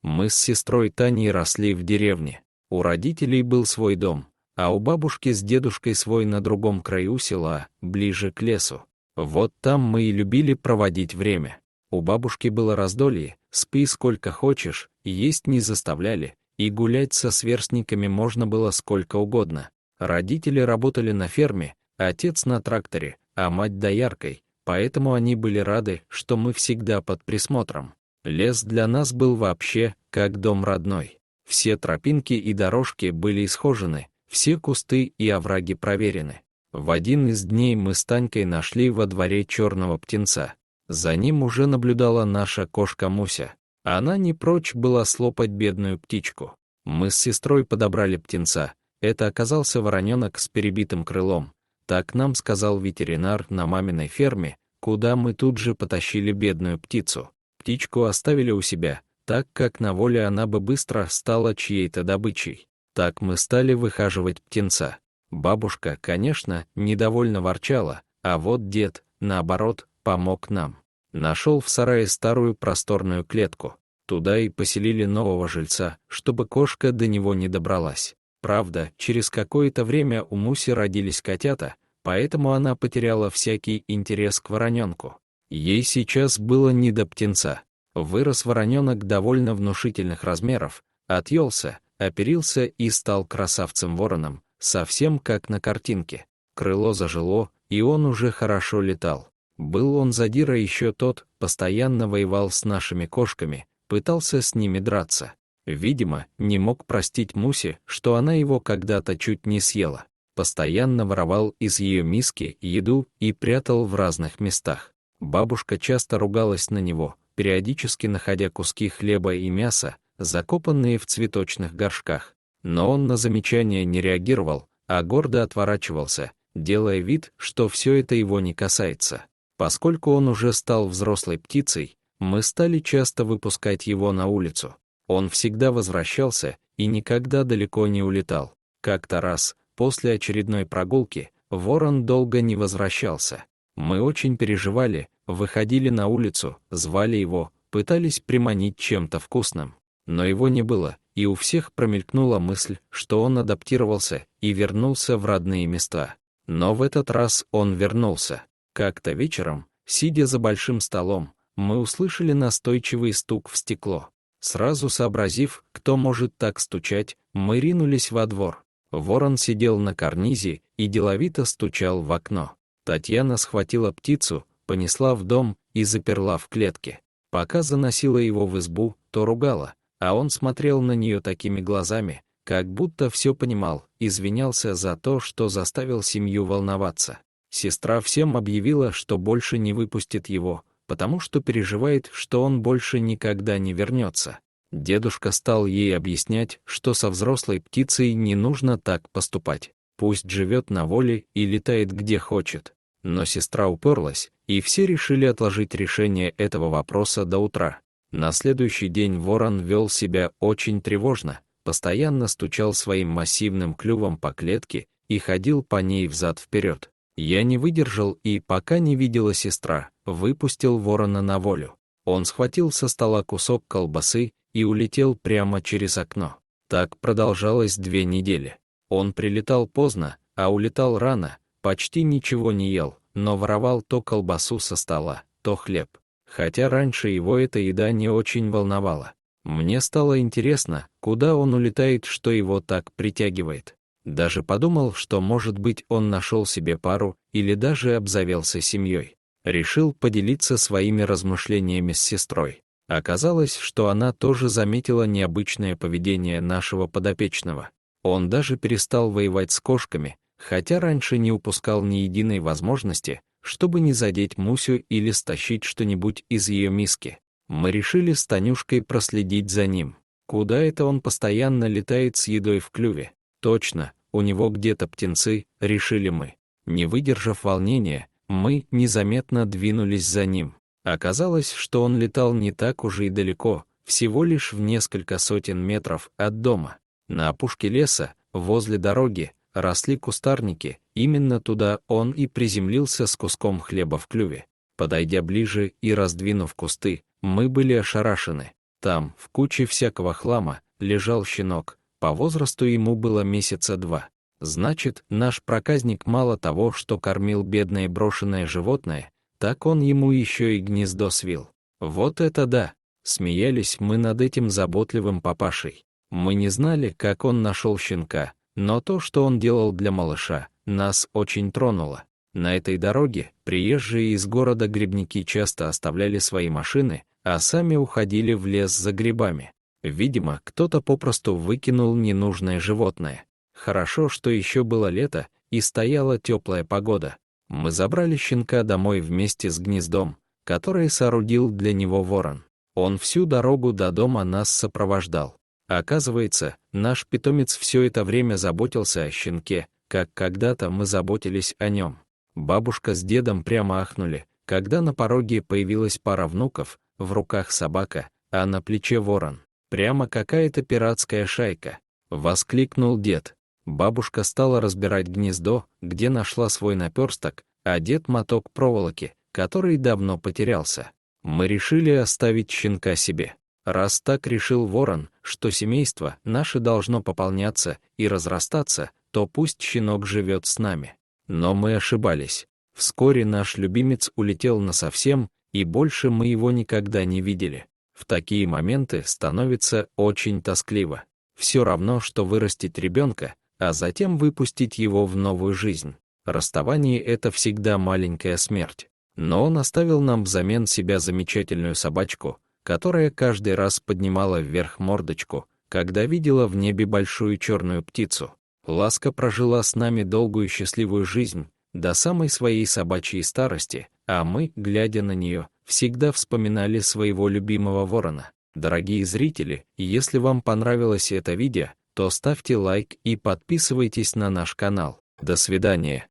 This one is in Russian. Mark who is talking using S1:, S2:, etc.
S1: Мы с сестрой Таней росли в деревне. У родителей был свой дом, а у бабушки с дедушкой свой на другом краю села, ближе к лесу. Вот там мы и любили проводить время. У бабушки было раздолье, спи сколько хочешь, есть не заставляли, и гулять со сверстниками можно было сколько угодно. Родители работали на ферме, отец на тракторе, а мать дояркой, поэтому они были рады, что мы всегда под присмотром. Лес для нас был вообще как дом родной. Все тропинки и дорожки были исхожены, все кусты и овраги проверены. В один из дней мы с Танькой нашли во дворе черного птенца. За ним уже наблюдала наша кошка Муся. Она не прочь была слопать бедную птичку. Мы с сестрой подобрали птенца. Это оказался вороненок с перебитым крылом. Так нам сказал ветеринар на маминой ферме, куда мы тут же потащили бедную птицу. Птичку оставили у себя, так как на воле она бы быстро стала чьей-то добычей. Так мы стали выхаживать птенца. Бабушка, конечно, недовольно ворчала, а вот дед, наоборот, помог нам. Нашел в сарае старую просторную клетку. Туда и поселили нового жильца, чтобы кошка до него не добралась. Правда, через какое-то время у Муси родились котята, поэтому она потеряла всякий интерес к вороненку. Ей сейчас было не до птенца. Вырос вороненок довольно внушительных размеров, отъелся, оперился и стал красавцем-вороном, совсем как на картинке. Крыло зажило, и он уже хорошо летал. Был он задира еще тот, постоянно воевал с нашими кошками, пытался с ними драться. Видимо, не мог простить Мусе, что она его когда-то чуть не съела. Постоянно воровал из ее миски еду и прятал в разных местах. Бабушка часто ругалась на него, периодически находя куски хлеба и мяса, закопанные в цветочных горшках. Но он на замечания не реагировал, а гордо отворачивался, делая вид, что все это его не касается. Поскольку он уже стал взрослой птицей, мы стали часто выпускать его на улицу. Он всегда возвращался и никогда далеко не улетал. Как-то раз, после очередной прогулки, ворон долго не возвращался. Мы очень переживали, выходили на улицу, звали его, пытались приманить чем-то вкусным. Но его не было, и у всех промелькнула мысль, что он адаптировался и вернулся в родные места. Но в этот раз он вернулся. Как-то вечером, сидя за большим столом, мы услышали настойчивый стук в стекло. Сразу сообразив, кто может так стучать, мы ринулись во двор. Ворон сидел на карнизе и деловито стучал в окно. Татьяна схватила птицу, понесла в дом и заперла в клетке. Пока заносила его в избу, то ругала, а он смотрел на нее такими глазами, как будто все понимал, извинялся за то, что заставил семью волноваться. Сестра всем объявила, что больше не выпустит его, потому что переживает, что он больше никогда не вернется. Дедушка стал ей объяснять, что со взрослой птицей не нужно так поступать. Пусть живет на воле и летает где хочет. Но сестра уперлась, и все решили отложить решение этого вопроса до утра. На следующий день ворон вел себя очень тревожно, постоянно стучал своим массивным клювом по клетке и ходил по ней взад-вперед. Я не выдержал и, пока не видела сестра, выпустил ворона на волю. Он схватил со стола кусок колбасы и улетел прямо через окно. Так продолжалось 2 недели. Он прилетал поздно, а улетал рано, почти ничего не ел, но воровал то колбасу со стола, то хлеб. Хотя раньше его эта еда не очень волновала. Мне стало интересно, куда он улетает, что его так притягивает. Даже подумал, что, может быть, он нашел себе пару или даже обзавелся семьей. Решил поделиться своими размышлениями с сестрой. Оказалось, что она тоже заметила необычное поведение нашего подопечного. Он даже перестал воевать с кошками, хотя раньше не упускал ни единой возможности, чтобы не задеть Мусю или стащить что-нибудь из ее миски. Мы решили с Танюшкой проследить за ним. Куда это он постоянно летает с едой в клюве? Точно, у него где-то птенцы, решили мы. Не выдержав волнения, мы незаметно двинулись за ним. Оказалось, что он летал не так уж и далеко, всего лишь в несколько сотен метров от дома. На опушке леса, возле дороги, росли кустарники, именно туда он и приземлился с куском хлеба в клюве. Подойдя ближе и раздвинув кусты, мы были ошарашены. Там, в куче всякого хлама, лежал щенок, по возрасту ему было месяца 2. Значит, наш проказник мало того, что кормил бедное брошенное животное, так он ему еще и гнездо свил. Вот это да! Смеялись мы над этим заботливым папашей. Мы не знали, как он нашел щенка, но то, что он делал для малыша, нас очень тронуло. На этой дороге приезжие из города грибники часто оставляли свои машины, а сами уходили в лес за грибами. Видимо, кто-то попросту выкинул ненужное животное. Хорошо, что еще было лето и стояла теплая погода. Мы забрали щенка домой вместе с гнездом, которое соорудил для него ворон. Он всю дорогу до дома нас сопровождал. Оказывается, наш питомец все это время заботился о щенке, как когда-то мы заботились о нем. Бабушка с дедом прямо ахнули, когда на пороге появилась пара внуков, в руках собака, а на плече ворон. Прямо какая-то пиратская шайка, воскликнул дед. Бабушка стала разбирать гнездо, где нашла свой наперсток, а дед моток проволоки, который давно потерялся. Мы решили оставить щенка себе. Раз так решил ворон, что семейство наше должно пополняться и разрастаться, то пусть щенок живет с нами. Но мы ошибались. Вскоре наш любимец улетел насовсем, и больше мы его никогда не видели. В такие моменты становится очень тоскливо. Все равно, что вырастить ребенка, а затем выпустить его в новую жизнь. Расставание — это всегда маленькая смерть. Но он оставил нам взамен себя замечательную собачку, которая каждый раз поднимала вверх мордочку, когда видела в небе большую черную птицу. Ласка прожила с нами долгую счастливую жизнь, до самой своей собачьей старости, а мы, глядя на нее, всегда вспоминали своего любимого ворона. Дорогие зрители, если вам понравилось это видео, то ставьте лайк и подписывайтесь на наш канал. До свидания.